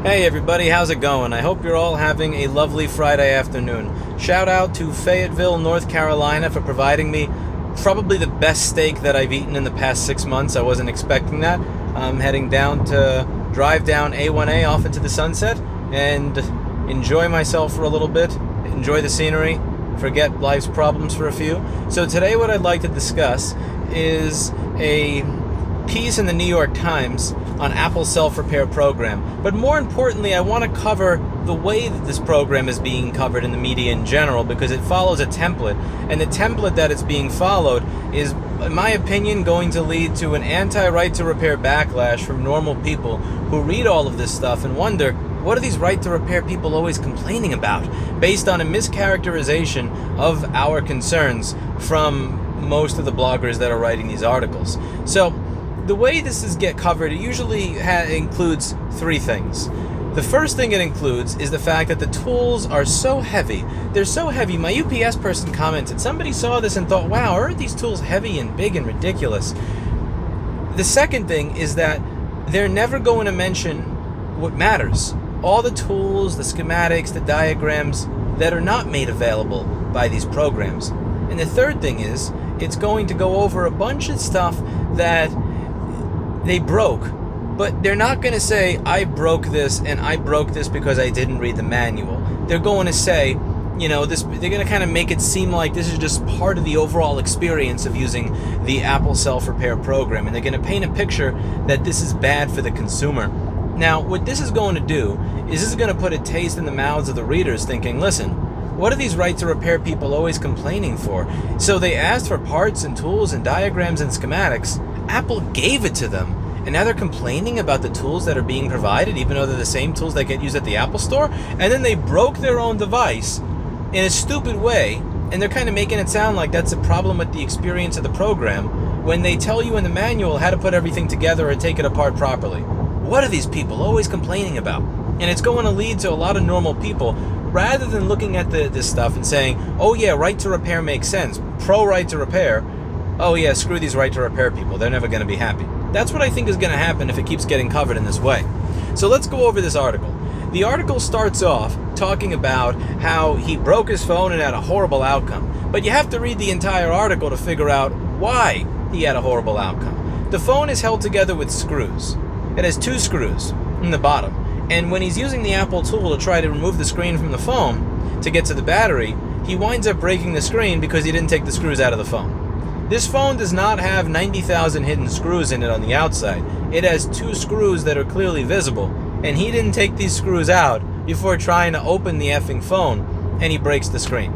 Hey everybody, how's it going? I hope you're all having a lovely Friday afternoon. Shout out to Fayetteville, North Carolina for providing me probably the best steak that I've eaten in the past 6 months. I wasn't expecting that. I'm heading down to drive down A1A off into the sunset and enjoy myself for a little bit, enjoy the scenery, forget life's problems for a few. So today what I'd like to discuss is a piece in the New York Times on Apple's self-repair program. But more importantly, I want to cover the way that this program is being covered in the media in general, because it follows a template. And the template that it's being followed is, in my opinion, going to lead to an anti-right to repair backlash from normal people who read all of this stuff and wonder, what are these right to repair people always complaining about? Based on a mischaracterization of our concerns from most of the bloggers that are writing these articles. So the way this is get covered, it usually includes three things. The first thing it includes is the fact that the tools are so heavy. They're so heavy. My UPS person commented, somebody saw this and thought, wow, aren't these tools heavy and big and ridiculous? The second thing is that they're never going to mention what matters. All the tools, the schematics, the diagrams that are not made available by these programs. And the third thing is, it's going to go over a bunch of stuff that they broke, but they're not going to say, I broke this and I broke this because I didn't read the manual. They're going to say, they're going to kind of make it seem like this is just part of the overall experience of using the Apple self-repair program, and they're going to paint a picture that this is bad for the consumer. Now, what this is going to do is this is going to put a taste in the mouths of the readers thinking, listen, what are these right to repair people always complaining for? So they asked for parts and tools and diagrams and schematics. Apple gave it to them. And now they're complaining about the tools that are being provided, even though they're the same tools that get used at the Apple Store. And then they broke their own device in a stupid way. And they're kind of making it sound like that's a problem with the experience of the program, when they tell you in the manual how to put everything together and take it apart properly. What are these people always complaining about? And it's going to lead to a lot of normal people, rather than looking at this stuff and saying, oh yeah, right to repair makes sense. Pro right to repair. Oh yeah, screw these right to repair people. They're never going to be happy. That's what I think is going to happen if it keeps getting covered in this way. So let's go over this article. The article starts off talking about how he broke his phone and had a horrible outcome. But you have to read the entire article to figure out why he had a horrible outcome. The phone is held together with screws. It has two screws in the bottom. And when he's using the Apple tool to try to remove the screen from the phone to get to the battery, he winds up breaking the screen because he didn't take the screws out of the phone. This phone does not have 90,000 hidden screws in it on the outside. It has two screws that are clearly visible, and he didn't take these screws out before trying to open the effing phone, and he breaks the screen.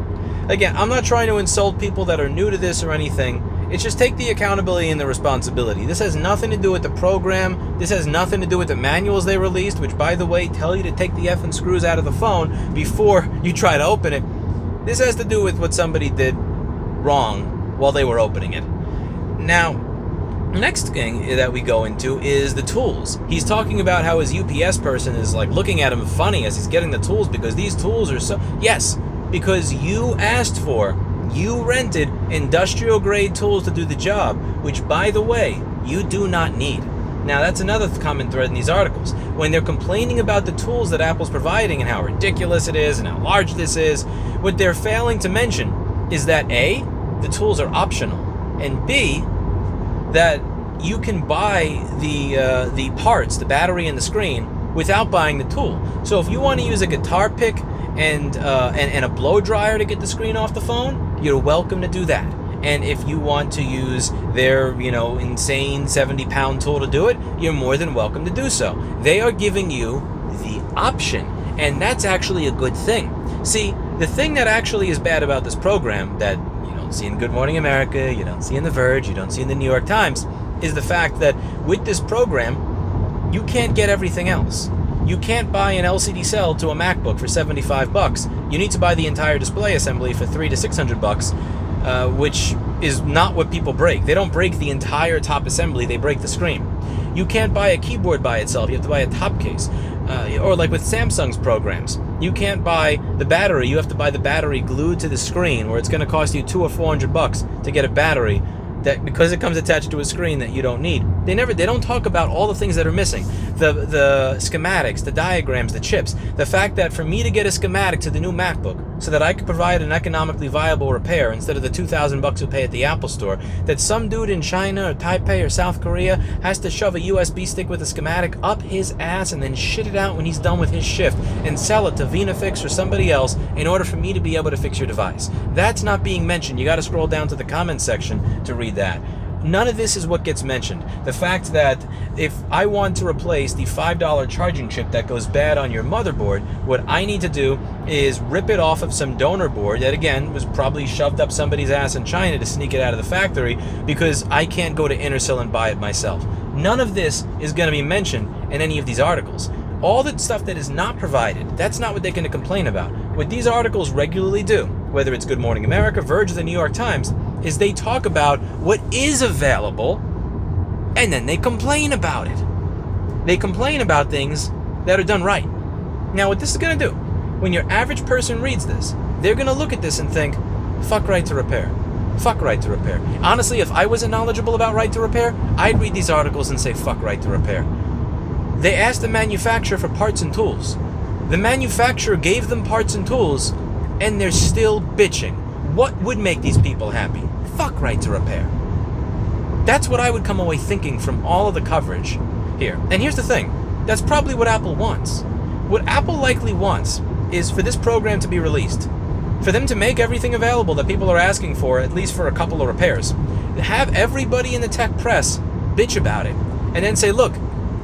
Again, I'm not trying to insult people that are new to this or anything. It's just take the accountability and the responsibility. This has nothing to do with the program. This has nothing to do with the manuals they released, which, by the way, tell you to take the effing screws out of the phone before you try to open it. This has to do with what somebody did wrong while they were opening it. Now, next thing that we go into is the tools. He's talking about how his UPS person is like looking at him funny as he's getting the tools, because these tools are so... Yes, because you asked for, you rented industrial grade tools to do the job, which, by the way, you do not need. Now, that's another common thread in these articles. When they're complaining about the tools that Apple's providing and how ridiculous it is and how large this is, what they're failing to mention is that A, the tools are optional, and B, that you can buy the parts, the battery and the screen, without buying the tool. So if you want to use a guitar pick and a blow dryer to get the screen off the phone, you're welcome to do that. And if you want to use their, insane 70-pound tool to do it, you're more than welcome to do so. They are giving you the option, and that's actually a good thing. See, the thing that actually is bad about this program that see in Good Morning America, you don't see in The Verge, you don't see in the New York Times, is the fact that with this program, you can't get everything else. You can't buy an LCD cell to a MacBook for $75. You need to buy the entire display assembly for $300 to $600, which is not what people break. They don't break the entire top assembly, they break the screen. You can't buy a keyboard by itself, you have to buy a top case. Or like with Samsung's programs, you can't buy the battery, you have to buy the battery glued to the screen, where it's going to cost you $200 or $400 to get a battery that because it comes attached to a screen that you don't need. They don't talk about all the things that are missing. The schematics, the diagrams, the chips. The fact that for me to get a schematic to the new MacBook so that I could provide an economically viable repair instead of the $2,000 we pay at the Apple store, that some dude in China or Taipei or South Korea has to shove a USB stick with a schematic up his ass and then shit it out when he's done with his shift and sell it to VinaFix or somebody else in order for me to be able to fix your device. That's not being mentioned. You got to scroll down to the comments section to read that. None of this is what gets mentioned. The fact that if I want to replace the $5 charging chip that goes bad on your motherboard, what I need to do is rip it off of some donor board that, again, was probably shoved up somebody's ass in China to sneak it out of the factory because I can't go to Intersil and buy it myself. None of this is going to be mentioned in any of these articles. All the stuff that is not provided, that's not what they're going to complain about. What these articles regularly do, whether it's Good Morning America, Verge, or the New York Times, is they talk about what is available, and then they complain about it. They complain about things that are done right. Now, what this is going to do, when your average person reads this, they're going to look at this and think, fuck right to repair. Fuck right to repair. Honestly, if I wasn't knowledgeable about right to repair, I'd read these articles and say, fuck right to repair. They asked the manufacturer for parts and tools. The manufacturer gave them parts and tools, and they're still bitching. What would make these people happy? Fuck right to repair. That's what I would come away thinking from all of the coverage here. And here's the thing. That's probably what Apple wants. What Apple likely wants is for this program to be released. For them to make everything available that people are asking for, at least for a couple of repairs. Have everybody in the tech press bitch about it. And then say, look,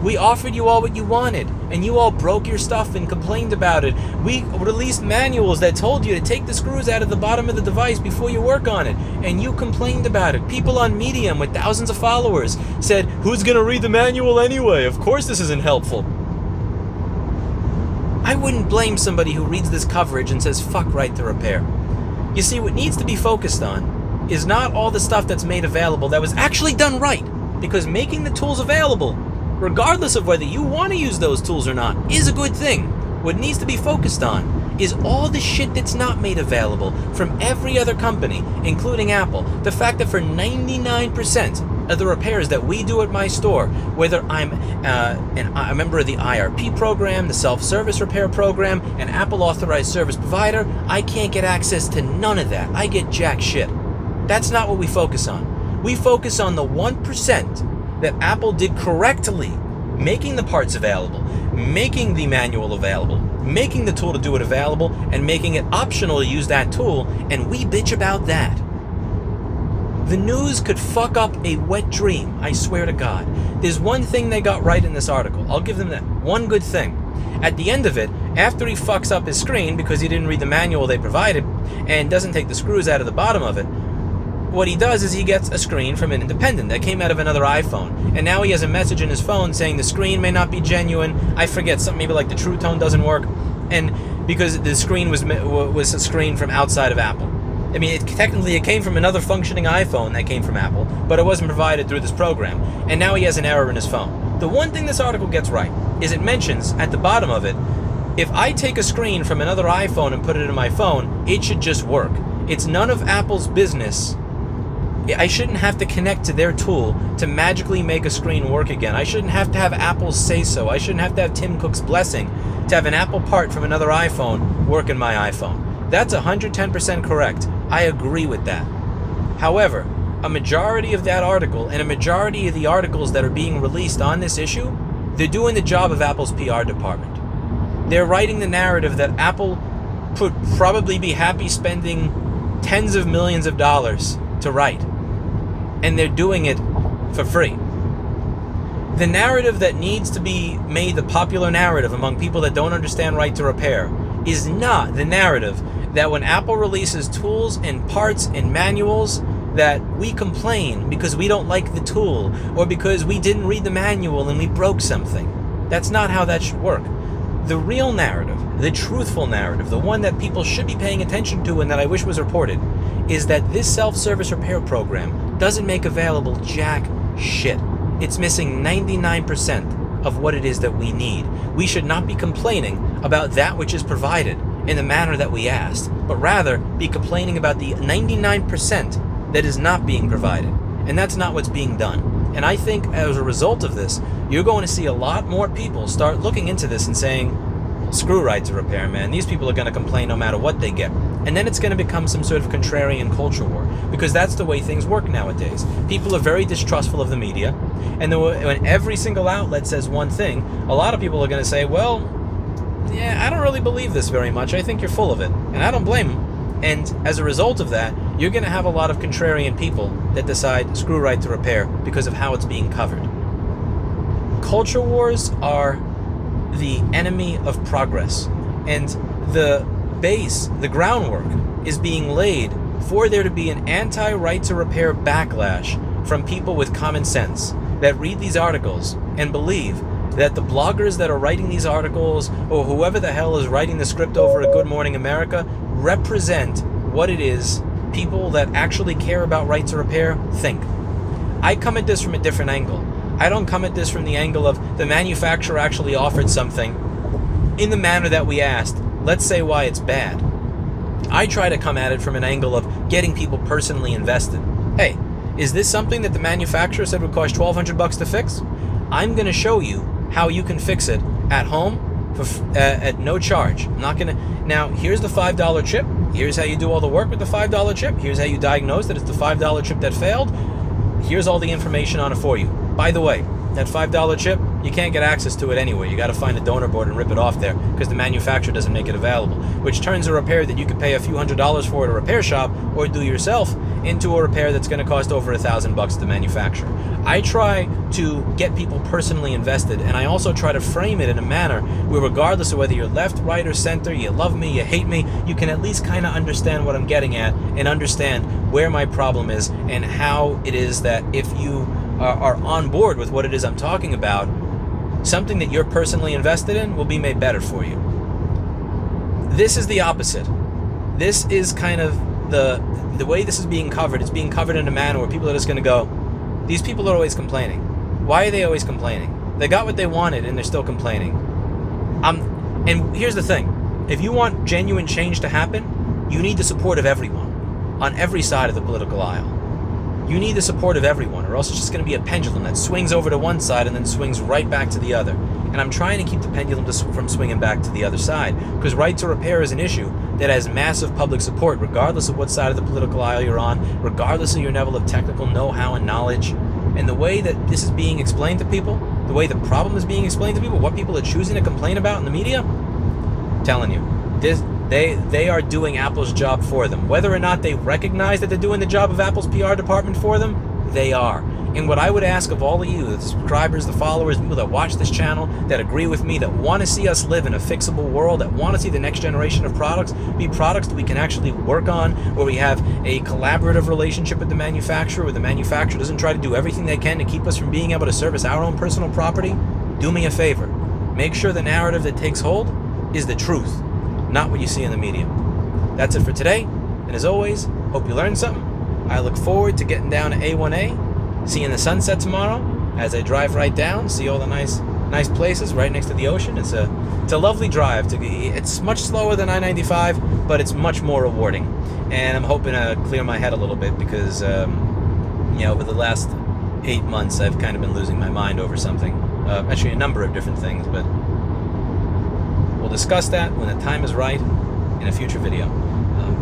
we offered you all what you wanted, and you all broke your stuff and complained about it. We released manuals that told you to take the screws out of the bottom of the device before you work on it, and you complained about it. People on Medium with thousands of followers said, who's going to read the manual anyway? Of course this isn't helpful. I wouldn't blame somebody who reads this coverage and says, fuck right to repair. You see, what needs to be focused on is not all the stuff that's made available that was actually done right, because making the tools available, regardless of whether you want to use those tools or not, is a good thing. What needs to be focused on is all the shit that's not made available from every other company, including Apple. The fact that for 99% of the repairs that we do at my store, whether I'm a member of the IRP program, the self-service repair program, an Apple authorized service provider, I can't get access to none of that. I get jack shit. That's not what we focus on. We focus on the 1% that Apple did correctly, making the parts available, making the manual available, making the tool to do it available, and making it optional to use that tool, and we bitch about that. The news could fuck up a wet dream, I swear to God. There's one thing they got right in this article. I'll give them that. One good thing. At the end of it, after he fucks up his screen because he didn't read the manual they provided and doesn't take the screws out of the bottom of it, what he does is he gets a screen from an independent that came out of another iPhone, and now he has a message in his phone saying the screen may not be genuine. I forget, something maybe like the True Tone doesn't work, and because the screen was a screen from outside of Apple. I mean, technically it came from another functioning iPhone that came from Apple, but it wasn't provided through this program, and now he has an error in his phone. The one thing this article gets right is it mentions at the bottom of it, if I take a screen from another iPhone and put it in my phone, it should just work. It's none of Apple's business. I shouldn't have to connect to their tool to magically make a screen work again. I shouldn't have to have Apple say so. I shouldn't have to have Tim Cook's blessing to have an Apple part from another iPhone work in my iPhone. That's 110% correct. I agree with that. However, a majority of that article and a majority of the articles that are being released on this issue, they're doing the job of Apple's PR department. They're writing the narrative that Apple would probably be happy spending tens of millions of dollars to write. And they're doing it for free. The narrative that needs to be made the popular narrative among people that don't understand right to repair is not the narrative that when Apple releases tools and parts and manuals that we complain because we don't like the tool or because we didn't read the manual and we broke something. That's not how that should work. The real narrative, the truthful narrative, the one that people should be paying attention to and that I wish was reported, is that this self-service repair program doesn't make available jack shit. It's missing 99% of what it is that we need. We should not be complaining about that which is provided in the manner that we asked, but rather be complaining about the 99% that is not being provided. And that's not what's being done. And I think as a result of this, you're going to see a lot more people start looking into this and saying, screw right to repair, man. These people are going to complain no matter what they get. And then it's going to become some sort of contrarian culture war, because that's the way things work nowadays. People are very distrustful of the media, and when every single outlet says one thing, a lot of people are going to say, well, yeah, I don't really believe this very much. I think you're full of it. And I don't blame them. And as a result of that, you're going to have a lot of contrarian people that decide, screw right to repair, because of how it's being covered. Culture wars are the enemy of progress, and the base, the groundwork, is being laid for there to be an anti-right to repair backlash from people with common sense that read these articles and believe that the bloggers that are writing these articles, or whoever the hell is writing the script over at Good Morning America, represent what it is people that actually care about right to repair think. I come at this from a different angle. I don't come at this from the angle of the manufacturer actually offered something in the manner that we asked. Let's say why it's bad. I try to come at it from an angle of getting people personally invested. Hey, is this something that the manufacturer said would cost $1,200 to fix? I'm going to show you how you can fix it at home at no charge. I'm not going to. Now, here's the $5 chip. Here's how you do all the work with the $5 chip. Here's how you diagnose that it's the $5 chip that failed. Here's all the information on it for you. By the way, that $5 chip, you can't get access to it anyway. You got to find a donor board and rip it off there because the manufacturer doesn't make it available, which turns a repair that you could pay a few $100s for at a repair shop or do yourself into a repair that's going to cost over $1,000 to the manufacturer. I try to get people personally invested, and I also try to frame it in a manner where, regardless of whether you're left, right, or center, you love me, you hate me, you can at least kind of understand what I'm getting at and understand where my problem is and how it is that if you are on board with what it is I'm talking about, something that you're personally invested in will be made better for you. This is the opposite. This is kind of the way this is being covered. It's being covered in a manner where people are just going to go, these people are always complaining. Why are they always complaining? They got what they wanted and they're still complaining. And here's the thing. If you want genuine change to happen, you need the support of everyone on every side of the political aisle. You need the support of everyone, or else it's just going to be a pendulum that swings over to one side and then swings right back to the other. And I'm trying to keep the pendulum from swinging back to the other side, because right to repair is an issue that has massive public support, regardless of what side of the political aisle you're on, regardless of your level of technical know-how and knowledge. And the way that this is being explained to people, the way the problem is being explained to people, what people are choosing to complain about in the media, I'm telling you, they are doing Apple's job for them. Whether or not they recognize that they're doing the job of Apple's PR department for them, they are. And what I would ask of all of you, the subscribers, the followers, people that watch this channel, that agree with me, that want to see us live in a fixable world, that want to see the next generation of products be products that we can actually work on, where we have a collaborative relationship with the manufacturer, where the manufacturer doesn't try to do everything they can to keep us from being able to service our own personal property, do me a favor. Make sure the narrative that takes hold is the truth, not what you see in the media. That's it for today, and as always, hope you learned something. I look forward to getting down to A1A, seeing the sunset tomorrow as I drive right down, see all the nice places right next to the ocean. It's a lovely drive. It's much slower than I-95, but it's much more rewarding. And I'm hoping to clear my head a little bit because, over the last 8 months, I've kind of been losing my mind over something. Actually, a number of different things, but we'll discuss that when the time is right in a future video.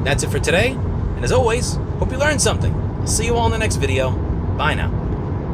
That's it for today, and as always, hope you learned something. I'll see you all in the next video. Bye now.